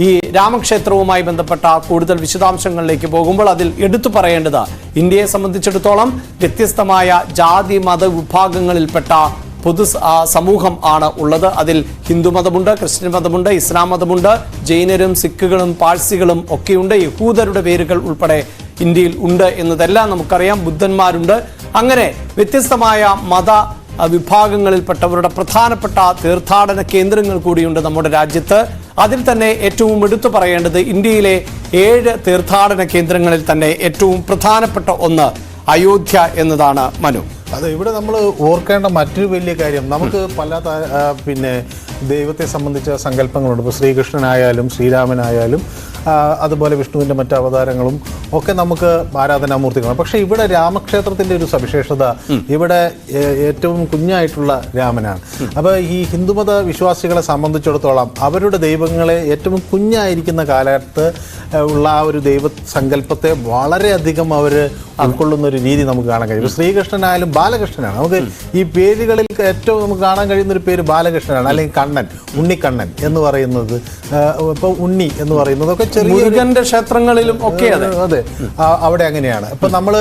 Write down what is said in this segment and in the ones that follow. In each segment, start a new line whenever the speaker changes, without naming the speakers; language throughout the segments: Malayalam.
ഈ രാമക്ഷേത്രവുമായി ബന്ധപ്പെട്ട കൂടുതൽ വിശദാംശങ്ങളിലേക്ക് പോകുമ്പോൾ അതിൽ എടുത്തു പറയേണ്ടത് ഇന്ത്യയെ സംബന്ധിച്ചിടത്തോളം വ്യത്യസ്തമായ ജാതി മത വിഭാഗങ്ങളിൽപ്പെട്ട സമൂഹം ആണ് ഉള്ളത്. അതിൽ ഹിന്ദു മതമുണ്ട്, ക്രിസ്ത്യൻ മതമുണ്ട്, ഇസ്ലാം മതമുണ്ട്, ജൈനരും സിഖുകളും പാഴ്സികളും ഒക്കെയുണ്ട്. യഹൂദരുടെ പേരുകൾ ഉൾപ്പെടെ ഇന്ത്യയിൽ ഉണ്ട് എന്നതെല്ലാം നമുക്കറിയാം. ബുദ്ധന്മാരുണ്ട്. അങ്ങനെ വ്യത്യസ്തമായ മത വിഭാഗങ്ങളിൽപ്പെട്ടവരുടെ പ്രധാനപ്പെട്ട തീർത്ഥാടന കേന്ദ്രങ്ങൾ കൂടിയുണ്ട് നമ്മുടെ രാജ്യത്ത്. അതിൽ തന്നെ ഏറ്റവും എടുത്തു പറയേണ്ടത് ഇന്ത്യയിലെ 7 തീർത്ഥാടന കേന്ദ്രങ്ങളിൽ തന്നെ ഏറ്റവും പ്രധാനപ്പെട്ട ഒന്ന് അയോധ്യ എന്നതാണ്. മനു,
അത് ഇവിടെ നമ്മൾ ഓർക്കേണ്ട മറ്റൊരു വലിയ കാര്യം, നമുക്ക് പല ദൈവത്തെ സംബന്ധിച്ച സങ്കല്പങ്ങളുണ്ട്. ഇപ്പോൾ ശ്രീകൃഷ്ണനായാലും ശ്രീരാമനായാലും അതുപോലെ വിഷ്ണുവിൻ്റെ മറ്റ് അവതാരങ്ങളും ഒക്കെ നമുക്ക് ആരാധനാമൂർത്തികളാണ്. പക്ഷേ ഇവിടെ രാമക്ഷേത്രത്തിൻ്റെ ഒരു സവിശേഷത, ഇവിടെ ഏറ്റവും കുഞ്ഞായിട്ടുള്ള രാമനാണ്. അപ്പോൾ ഈ ഹിന്ദുമത വിശ്വാസികളെ സംബന്ധിച്ചിടത്തോളം അവരുടെ ദൈവങ്ങളെ ഏറ്റവും കുഞ്ഞായിരിക്കുന്ന കാലത്ത് ഉള്ള ആ ഒരു ദൈവസങ്കല്പത്തെ വളരെയധികം അവർ ഉൾക്കൊള്ളുന്ന ഒരു രീതി നമുക്ക് കാണാൻ കഴിയും. ശ്രീകൃഷ്ണനായാലും ബാലകൃഷ്ണനാണ്. നമുക്ക് ഈ പേരുകളിൽ ഏറ്റവും നമുക്ക് കാണാൻ കഴിയുന്ന ഒരു പേര് ബാലകൃഷ്ണനാണ്, അല്ലെങ്കിൽ കണ്ണൻ, ഉണ്ണിക്കണ്ണൻ എന്ന് പറയുന്നത്. ഇപ്പോൾ ഉണ്ണി എന്ന് പറയുന്നതൊക്കെ ചെറിയ
ക്ഷേത്രങ്ങളിലും ഒക്കെ
അതെ, അവിടെ അങ്ങനെയാണ്. ഇപ്പൊ നമ്മൾ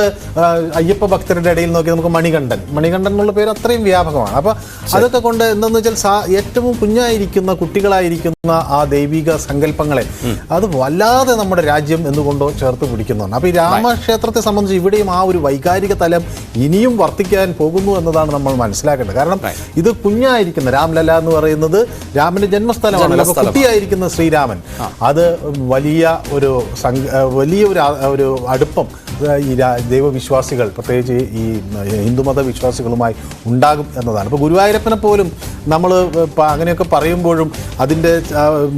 അയ്യപ്പ ഭക്തരുടെ ഇടയിൽ നോക്കി നമുക്ക് മണികണ്ഠൻ എന്നുള്ള പേര് അത്രയും വ്യാപകമാണ്. അപ്പൊ അതൊക്കെ കൊണ്ട് എന്താന്ന് വെച്ചാൽ ഏറ്റവും കുഞ്ഞായിരിക്കുന്ന കുട്ടികളായിരിക്കുന്ന ആ ദൈവിക സങ്കല്പങ്ങളെ അത് വല്ലാതെ നമ്മുടെ രാജ്യം എന്നുകൊണ്ടോ ചേർത്ത് പിടിക്കുന്നതാണ്. അപ്പൊ ഈ രാമക്ഷേത്രത്തെ സംബന്ധിച്ച് ഇവിടെയും ആ ഒരു വൈകാരിക തലം ഇനിയും വർദ്ധിക്കാൻ പോകുന്നു എന്നതാണ് നമ്മൾ മനസ്സിലാക്കേണ്ടത്. കാരണം ഇത് കുഞ്ഞായിരിക്കുന്ന രാംലല എന്ന് പറയുന്നത് രാമന്റെ ജന്മസ്ഥലമാണല്ലോ. അപ്പൊ കുട്ടിയായിരിക്കുന്ന ശ്രീരാമൻ അത് വലിയ ഒരു അടുപ്പം ഈ ദൈവവിശ്വാസികൾ, പ്രത്യേകിച്ച് ഈ ഹിന്ദുമത വിശ്വാസികളുമായി ഉണ്ടാകും എന്നതാണ്. ഇപ്പോൾ ഗുരുവായൂരപ്പനെ പോലും നമ്മൾ അങ്ങനെയൊക്കെ പറയുമ്പോഴും അതിൻ്റെ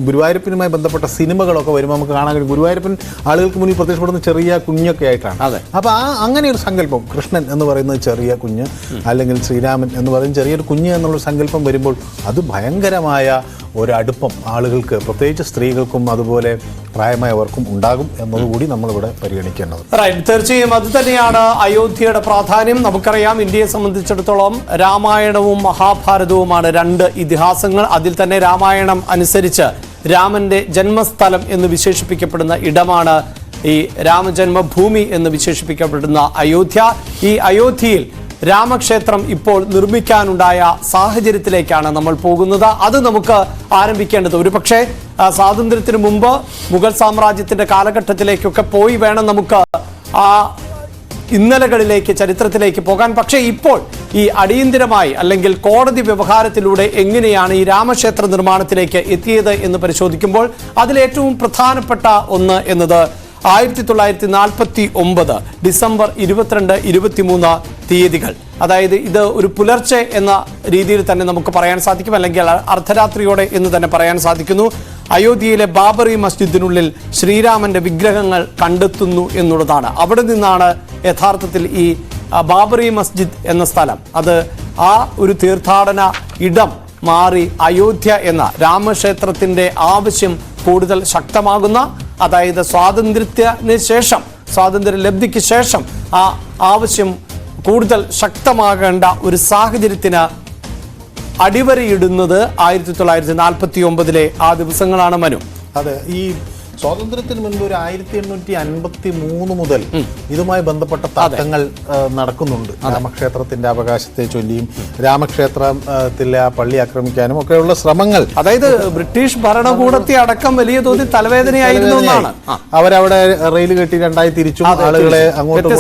ഗുരുവായൂരപ്പനുമായി ബന്ധപ്പെട്ട സിനിമകളൊക്കെ വരുമ്പോൾ നമുക്ക് കാണാൻ കഴിയും. ഗുരുവായൂരപ്പൻ ആളുകൾക്ക് മുന്നിൽ പ്രത്യക്ഷപ്പെടുന്ന ചെറിയ കുഞ്ഞൊക്കെ ആയിട്ടാണ്. അപ്പോൾ അങ്ങനെ ഒരു സങ്കല്പം, കൃഷ്ണൻ എന്ന് പറയുന്നത് ചെറിയ കുഞ്ഞ്, അല്ലെങ്കിൽ ശ്രീരാമൻ എന്ന് പറയുന്നത് ചെറിയൊരു കുഞ്ഞ് എന്നുള്ളൊരു സങ്കല്പം വരുമ്പോൾ അത് ഭയങ്കരമായ ഒരടുപ്പം ആളുകൾക്ക്, പ്രത്യേകിച്ച് സ്ത്രീകൾക്കും അതുപോലെ പ്രായമായവർക്കും ഉണ്ടാകും എന്നതുകൂടി നമ്മളിവിടെ പരിഗണിക്കേണ്ടത്.
തീർച്ചയായും അത് തന്നെയാണ് അയോധ്യയുടെ പ്രാധാന്യം. നമുക്കറിയാം, ഇന്ത്യയെ സംബന്ധിച്ചിടത്തോളം രാമായണവും മഹാഭാരതവുമാണ് 2 ഇതിഹാസങ്ങൾ. അതിൽ തന്നെ രാമായണം അനുസരിച്ച് രാമന്റെ ജന്മസ്ഥലം എന്ന് വിശേഷിപ്പിക്കപ്പെടുന്ന ഇടമാണ് ഈ രാമജന്മഭൂമി എന്ന് വിശേഷിപ്പിക്കപ്പെടുന്ന അയോധ്യ. ഈ അയോധ്യയിൽ രാമക്ഷേത്രം ഇപ്പോൾ നിർമ്മിക്കാനുണ്ടായ സാഹചര്യത്തിലേക്കാണ് നമ്മൾ പോകുന്നത്. അത് നമുക്ക് ആരംഭിക്കേണ്ടത് ഒരുപക്ഷെ സ്വാതന്ത്ര്യത്തിന് മുമ്പ് മുഗൾ സാമ്രാജ്യത്തിന്റെ കാലഘട്ടത്തിലേക്കൊക്കെ പോയി വേണം നമുക്ക് ആ ഇന്നലകളിലേക്ക്, ചരിത്രത്തിലേക്ക് പോകാൻ. പക്ഷേ ഇപ്പോൾ ഈ അടിയന്തിരമായി അല്ലെങ്കിൽ കോടതി വ്യവഹാരത്തിലൂടെ എങ്ങനെയാണ് ഈ രാമക്ഷേത്ര നിർമ്മാണത്തിലേക്ക് എത്തിയത് എന്ന് പരിശോധിക്കുമ്പോൾ അതിലേറ്റവും പ്രധാനപ്പെട്ട ഒന്ന് എന്നത് 1949 ഡിസംബർ 22, 23 തീയതികൾ. അതായത് ഇത് ഒരു പുലർച്ചെ എന്ന രീതിയിൽ തന്നെ നമുക്ക് പറയാൻ സാധിക്കും, അല്ലെങ്കിൽ അർദ്ധരാത്രിയോടെ എന്ന് തന്നെ പറയാൻ സാധിക്കുന്നു. അയോധ്യയിലെ ബാബറി മസ്ജിദിനുള്ളിൽ ശ്രീരാമന്റെ വിഗ്രഹങ്ങൾ കണ്ടെത്തുന്നു എന്നുള്ളതാണ്. അവിടെ നിന്നാണ് യഥാർത്ഥത്തിൽ ഈ ബാബറി മസ്ജിദ് എന്ന സ്ഥലം, അത് ആ ഒരു തീർത്ഥാടന ഇടം മാറി അയോധ്യ എന്ന രാമക്ഷേത്രത്തിന്റെ ആവശ്യം കൂടുതൽ ശക്തമാകുന്ന, അതായത് സ്വാതന്ത്ര്യത്തിന് ശേഷം, സ്വാതന്ത്ര്യ ലബ്ധിക്ക് ശേഷം ആ ആവശ്യം കൂടുതൽ ശക്തമാകേണ്ട ഒരു സാഹചര്യത്തിന് അടിവരയിടുന്നത് 1949 ആ ദിവസങ്ങളാണ്. മനു,
അതെ, ഈ സ്വാതന്ത്ര്യത്തിന് മുൻപ് ഒരു 1853 മുതൽ ഇതുമായി ബന്ധപ്പെട്ട തർക്കങ്ങൾ നടക്കുന്നുണ്ട്. രാമക്ഷേത്രത്തിന്റെ അവകാശത്തെ ചൊല്ലിയും രാമക്ഷേത്രത്തിലെ ആ പള്ളി ആക്രമിക്കാനും ഒക്കെയുള്ള ശ്രമങ്ങൾ,
അതായത് ബ്രിട്ടീഷ് ഭരണകൂടത്തെ അടക്കം വലിയ തോതിൽ തലവേദനയായിരുന്നു എന്നാണ്.
അവരവിടെ റെയിൽ കെട്ടി 2 തിരിച്ചും ആളുകളെ അങ്ങോട്ടും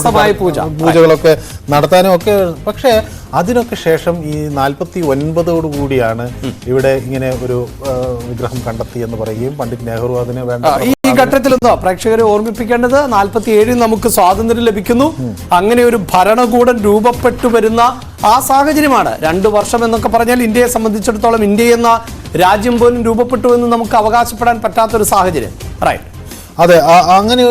പൂജകളൊക്കെ നടത്താനും ഒക്കെ. പക്ഷേ അതിനൊക്കെ ശേഷം ഈ 49 കൂടിയാണ് ഇവിടെ ഇങ്ങനെ ഒരു വിഗ്രഹം കണ്ടെത്തി എന്ന് പറയുകയും പണ്ഡിറ്റ് നെഹ്റു അതിന് വേണ്ട
ഈ ഘട്ടത്തിലെന്തോ പ്രേക്ഷകരെ ഓർമ്മിപ്പിക്കേണ്ടത് 47 നമുക്ക് സ്വാതന്ത്ര്യം ലഭിക്കുന്നു. അങ്ങനെ ഒരു ഭരണകൂടം രൂപപ്പെട്ടു വരുന്ന ആ സാഹചര്യമാണ്. 2 വർഷം എന്നൊക്കെ പറഞ്ഞാൽ ഇന്ത്യയെ സംബന്ധിച്ചിടത്തോളം ഇന്ത്യ എന്ന രാജ്യം പോലും രൂപപ്പെട്ടു എന്ന് നമുക്ക് അവകാശപ്പെടാൻ പറ്റാത്തൊരു സാഹചര്യം. റൈറ്റ്,
അതെ, അങ്ങനെ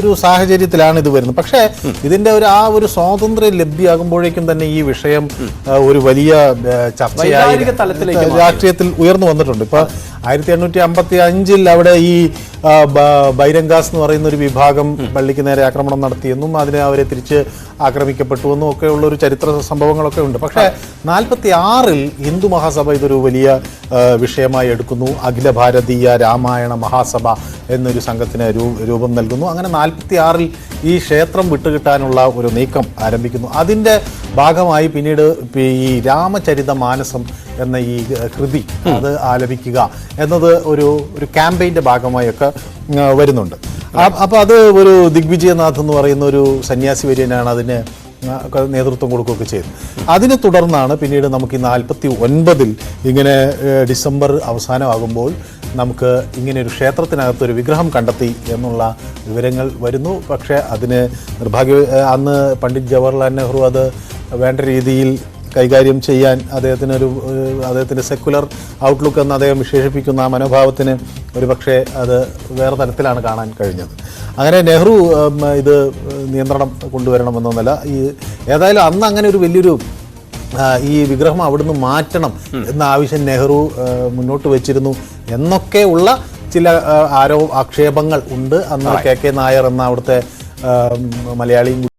ഒരു സാഹചര്യത്തിലാണ് ഇത് വരുന്നത്. പക്ഷേ ഇതിന്റെ ഒരു സ്വാതന്ത്ര്യം ലഭ്യമാകുമ്പോഴേക്കും തന്നെ ഈ വിഷയം ഒരു വലിയ ചർച്ചയായി രാഷ്ട്രീയത്തിൽ ഉയർന്നു വന്നിട്ടുണ്ട്. ഇപ്പൊ 1855 അവിടെ ഈ ബൈരംഗാസ് എന്ന് പറയുന്ന ഒരു വിഭാഗം പള്ളിക്ക് നേരെ ആക്രമണം നടത്തിയെന്നും അതിനെ അവരെ തിരിച്ച് ആക്രമിക്കപ്പെട്ടുവെന്നും ഒക്കെ ഉള്ള ഒരു ചരിത്ര സംഭവങ്ങളൊക്കെ ഉണ്ട്. പക്ഷേ 46-ൽ ഹിന്ദു മഹാസഭ ഇതൊരു വലിയ വിഷയമായി എടുക്കുന്നു. അഖില ഭാരതീയ രാമായണ മഹാസഭ എന്നൊരു സംഘത്തിന് രൂപം നൽകുന്നു. അങ്ങനെ 46-ൽ ഈ ക്ഷേത്രം വിട്ടുകിട്ടാനുള്ള ഒരു നീക്കം ആരംഭിക്കുന്നു. അതിൻ്റെ ഭാഗമായി പിന്നീട് ഈ രാമചരിത മാനസം എന്ന ഈ കൃതി അത് ആലപിക്കുക എന്നത് ഒരു ക്യാമ്പയിൻ്റെ ഭാഗമായൊക്കെ വരുന്നുണ്ട്. അപ്പോൾ അത് ഒരു ദിഗ്വിജയനാഥ് എന്ന് പറയുന്ന ഒരു സന്യാസി വര്യനാണ് അതിന് നേതൃത്വം കൊടുക്കുകയൊക്കെ ചെയ്തു. അതിനെ തുടർന്നാണ് പിന്നീട് നമുക്ക് ഈ 49-ൽ ഇങ്ങനെ ഡിസംബർ അവസാനമാകുമ്പോൾ നമുക്ക് ഇങ്ങനെ ഒരു ക്ഷേത്രത്തിനകത്തൊരു വിഗ്രഹം കണ്ടെത്തി എന്നുള്ള വിവരങ്ങൾ വരുന്നു. പക്ഷേ അതിന് അന്ന് പണ്ഡിറ്റ് ജവഹർലാൽ നെഹ്റു അത് വേണ്ട രീതിയിൽ കൈകാര്യം ചെയ്യാൻ അദ്ദേഹത്തിൻ്റെ സെക്കുലർ ഔട്ട്ലുക്ക് എന്ന് അദ്ദേഹം വിശേഷിപ്പിക്കുന്ന ആ മനോഭാവത്തിന് ഒരുപക്ഷെ അത് വേറെ തരത്തിലാണ് കാണാൻ കഴിഞ്ഞത്. അങ്ങനെ നെഹ്റു ഇത് നിയന്ത്രണം കൊണ്ടുവരണമെന്നൊന്നല്ല. ഏതായാലും അന്ന് അങ്ങനെ ഒരു വലിയൊരു ഈ വിഗ്രഹം അവിടുന്ന് മാറ്റണം എന്ന ആവശ്യം നെഹ്റു മുന്നോട്ട് വെച്ചിരുന്നു എന്നൊക്കെ ഉള്ള ചില ആക്ഷേപങ്ങൾ ഉണ്ട്. അന്ന് കെ നായർ എന്ന അവിടുത്തെ മലയാളിയും